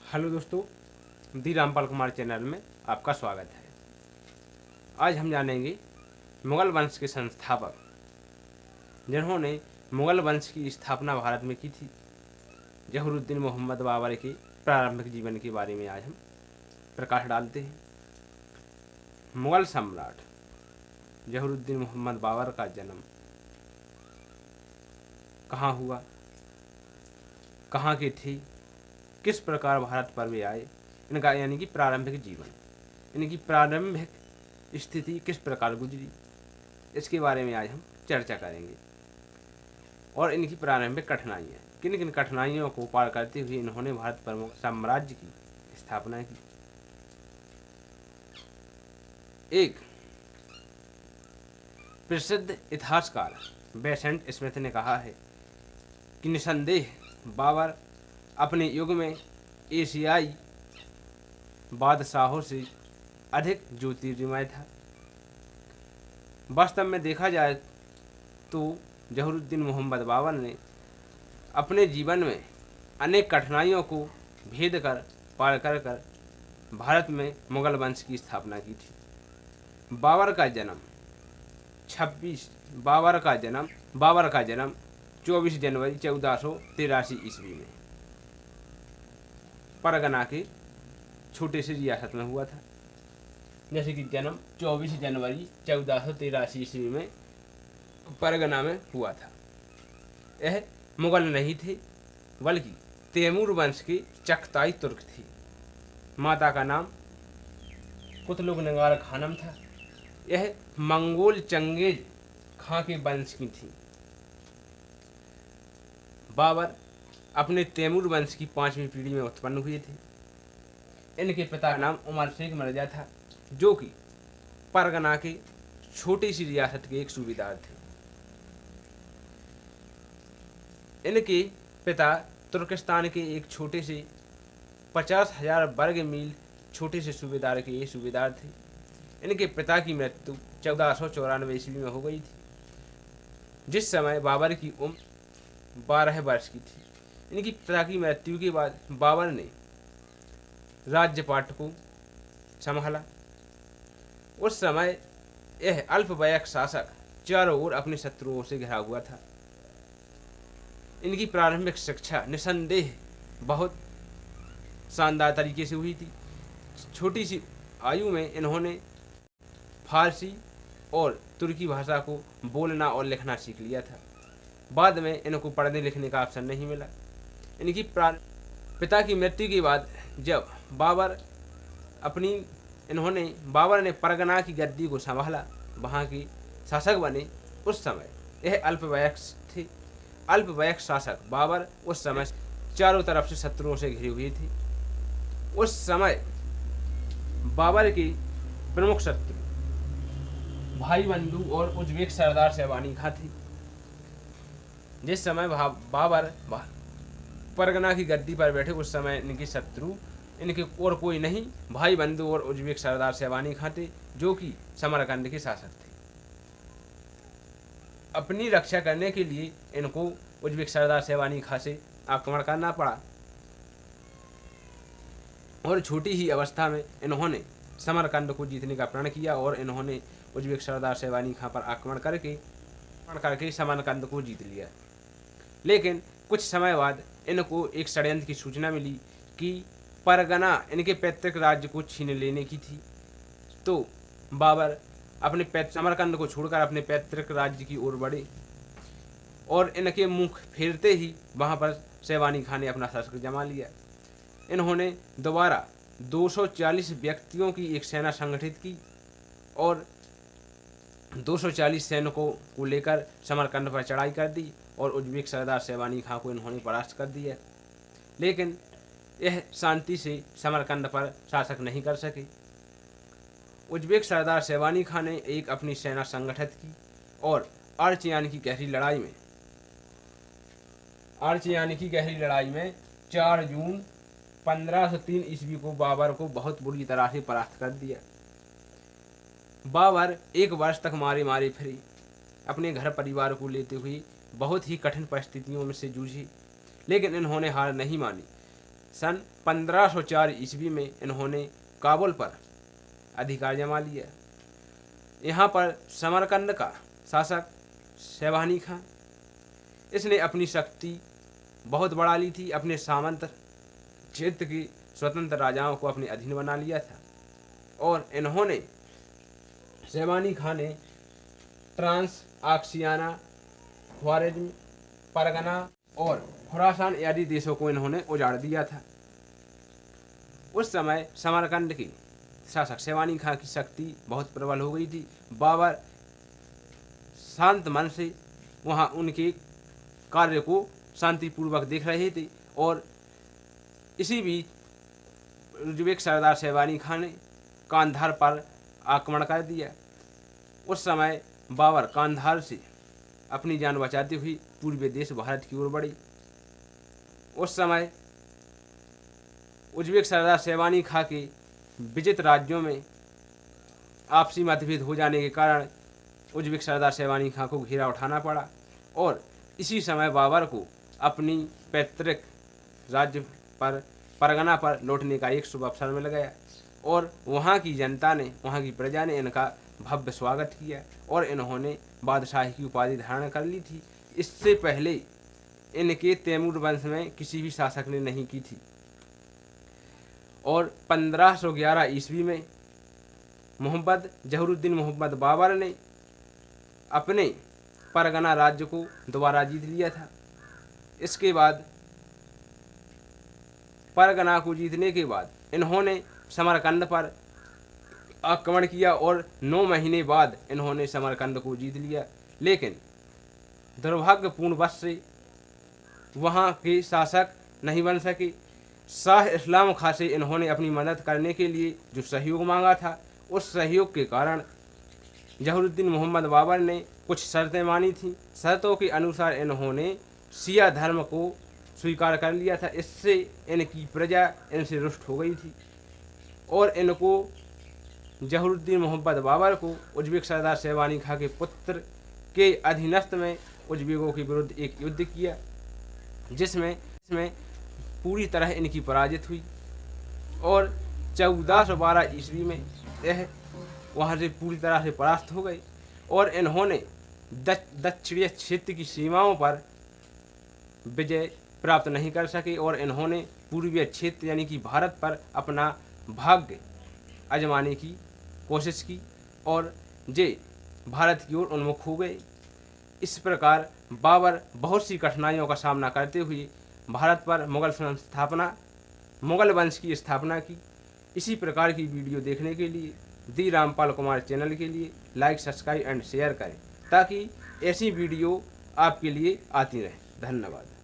Hello दोस्तों, दी Rampal Kumar channel में आपका स्वागत है। आज हम जानेंगे मुगल वंश के संस्थापक जिन्होंने मुगल वंश की स्थापना भारत में की थी, जहूरुद्दीन मोहम्मद बाबर के प्रारंभिक जीवन के बारे में आज हम प्रकाश डालते हैं। मुगल सम्राट जहूरुद्दीन मोहम्मद बाबर का जन्म कहाँ हुआ, कहाँ के थे, किस प्रकार भारत पर वे आए, इनका यानी कि प्रारंभिक जीवन, इनकी प्रारंभिक स्थिति किस प्रकार गुजरी, इसके बारे में आज हम चर्चा करेंगे। और इनकी प्रारंभिक कठिनाइयाँ, किन किन कठिनाइयों को पार करते हुए इन्होंने भारत पर साम्राज्य की स्थापना की। एक प्रसिद्ध इतिहासकार बेसेंट स्मिथ ने कहा है कि निसंदेह बाबर अपने युग में एशियाई बादशाहों से अधिक ज्योतिर्मय था। वास्तव में देखा जाए तो जहूरुद्दीन मोहम्मद बाबर ने अपने जीवन में अनेक कठिनाइयों को भेद कर पार कर भारत में मुगल वंश की स्थापना की थी। बाबर का जन्म 24 जनवरी 1483 ईस्वी में परगना के छोटे से रियासत में हुआ था। जैसे कि जन्म 24 जनवरी 1483 ईस्वी में परगना में हुआ था। यह मुगल नहीं थे, बल्कि तैमूर वंश के चगताई तुर्क थे। माता का नाम कुतलुग नगार खानम था। यह मंगोल चंगेज खां के वंश की थी। बाबर अपने तैमूर वंश की 5वीं पीढ़ी में उत्पन्न हुए थे। इनके पिता का नाम उमर शेख मिर्जा था, जो कि परगना के छोटी सी रियासत के एक सूबेदार थे। इनके पिता तुर्किस्तान के एक छोटे से 50,000 वर्ग मील छोटे से सूबेदार के ये सूबेदार थे। इनके पिता की मृत्यु 1494 ईस्वी में हो गई थी, जिस समय बाबर की उम्र 12 वर्ष की थी। इनकी पिता की मृत्यु के बाद बाबर ने राज्यपाट को संभाला। उस समय यह अल्पवयस्क शासक चारों ओर अपने शत्रुओं से घिरा हुआ था। इनकी प्रारंभिक शिक्षा निसंदेह बहुत शानदार तरीके से हुई थी। छोटी सी आयु में इन्होंने फारसी और तुर्की भाषा को बोलना और लिखना सीख लिया था। बाद में इनको पढ़ने लिखने का अवसर नहीं मिला। इनकी पिता की मृत्यु के बाद जब बाबर ने परगना की गद्दी को संभाला, वहाँ की शासक बने, उस समय यह अल्पवयस्क शासक बाबर उस समय चारों तरफ से शत्रुओं से घिरे हुए थे। उस समय बाबर के प्रमुख शत्रु भाई बंधु और उज्बेक सरदार शहबानी खां थे। जिस समय बाबर परगना की गद्दी पर बैठे, उस समय इनके शत्रु इनके और कोई नहीं, भाई बंधु और उज्बेक सरदार शहबानी खां थे, जो कि समरकंद के शासक थे। अपनी रक्षा करने के लिए इनको उज्बेक सरदार शहबानी खां से आक्रमण करना पड़ा और छोटी ही अवस्था में इन्होंने समरकंद को जीतने का प्रण किया और इन्होंने उज्बेक सरदार शहबानी खां पर आक्रमण करके समरकंद को जीत लिया। लेकिन कुछ समय बाद इनको एक षड्यंत्र की सूचना मिली कि परगना इनके पैतृक राज्य को छीन लेने की थी। तो बाबर अपने समरकंद को छोड़कर अपने पैतृक राज्य की ओर बढ़े और इनके मुख फेरते ही वहाँ पर शहबानी खां ने अपना शासक जमा लिया। इन्होंने दोबारा 240 व्यक्तियों की एक सेना संगठित की और 240 सैनिकों को लेकर समरकंद पर चढ़ाई कर दी और उज्बेक सरदार शहबानी खां को इन्होंने परास्त कर दिया। लेकिन यह शांति से समरकंद पर शासक नहीं कर सके। उज्बेक सरदार शहबानी खां ने एक अपनी सेना संगठित की और आर्चयान की गहरी लड़ाई में 4 जून 1503 ईस्वी को बाबर को बहुत बुरी तरह से परास्त कर दिया। बाबर 1 वर्ष तक मारे फिरे, अपने घर परिवार को लेते हुए बहुत ही कठिन परिस्थितियों में से जूझे, लेकिन इन्होंने हार नहीं मानी। सन 1504 ईस्वी में इन्होंने काबुल पर अधिकार जमा लिया। यहाँ पर समरकंद का शासक शैबानी खां, इसने अपनी शक्ति बहुत बढ़ा ली थी। अपने सामंत क्षेत्र के स्वतंत्र राजाओं को अपने अधीन बना लिया था और इन्होंने शैबानी खां ने ट्रांस आक्सियाना, ख्वारिज्म, परगना और खुरासान आदि देशों को इन्होंने उजाड़ दिया था। उस समय समरकंद के शासक शैबानी खां की शक्ति बहुत प्रबल हो गई थी। बाबर शांत मन से वहाँ उनके कार्य को शांतिपूर्वक देख रहे थे और इसी बीच उज़्बेक सरदार शैबानी खां ने कांधार पर आक्रमण कर दिया। उस समय बाबर कांधार से अपनी जान बचाते हुए पूर्वी देश भारत की ओर बढ़ी। उस समय उज़्बेक सरदार शैबानी खां के विजित राज्यों में आपसी मतभेद हो जाने के कारण उज़्बेक सरदार शैबानी खां को घेरा उठाना पड़ा और इसी समय बाबर को अपनी पैतृक राज्य पर परगना पर लौटने का एक शुभ अवसर मिल गया और वहाँ की जनता ने, वहाँ की प्रजा ने इनका भव्य स्वागत किया और इन्होंने बादशाह की उपाधि धारण कर ली थी। इससे पहले इनके तैमूर वंश में किसी भी शासक ने नहीं की थी। और 1511 ईस्वी में जहरुद्दीन मोहम्मद बाबर ने अपने परगना राज्य को दोबारा जीत लिया था। इसके बाद परगना को जीतने के बाद इन्होंने समरकंद पर आक्रमण किया और 9 महीने बाद इन्होंने समरकंद को जीत लिया। लेकिन दुर्भाग्यपूर्ण वश से वहाँ के शासक नहीं बन सके। शाह इस्लाम खां से इन्होंने अपनी मदद करने के लिए जो सहयोग मांगा था, उस सहयोग के कारण जहरुद्दीन मोहम्मद बाबर ने कुछ शर्तें मानी थीं। शर्तों के अनुसार इन्होंने शिया धर्म को स्वीकार कर लिया था। इससे इनकी प्रजा इनसे रुष्ट हो गई थी और इनको जहरुद्दीन मोहम्मद बाबर को उज़्बेक सरदार शैबानी खां के पुत्र के अधीनस्थ में उज़्बेकों के विरुद्ध एक युद्ध किया, जिसमें पूरी तरह इनकी पराजित हुई और 1412 ईस्वी में यह वहाँ से पूरी तरह से परास्त हो गए और इन्होंने दक्षिणीय क्षेत्र की सीमाओं पर विजय प्राप्त नहीं कर सके और इन्होंने पूर्वीय क्षेत्र यानी कि भारत पर अपना भाग्य आजमाने की कोशिश की और जे भारत की ओर उन्मुख हो गए। इस प्रकार बाबर बहुत सी कठिनाइयों का सामना करते हुए भारत पर मुगल वंश की स्थापना की। इसी प्रकार की वीडियो देखने के लिए दी रामपाल कुमार चैनल के लिए लाइक, सब्सक्राइब एंड शेयर करें ताकि ऐसी वीडियो आपके लिए आती रहे। धन्यवाद।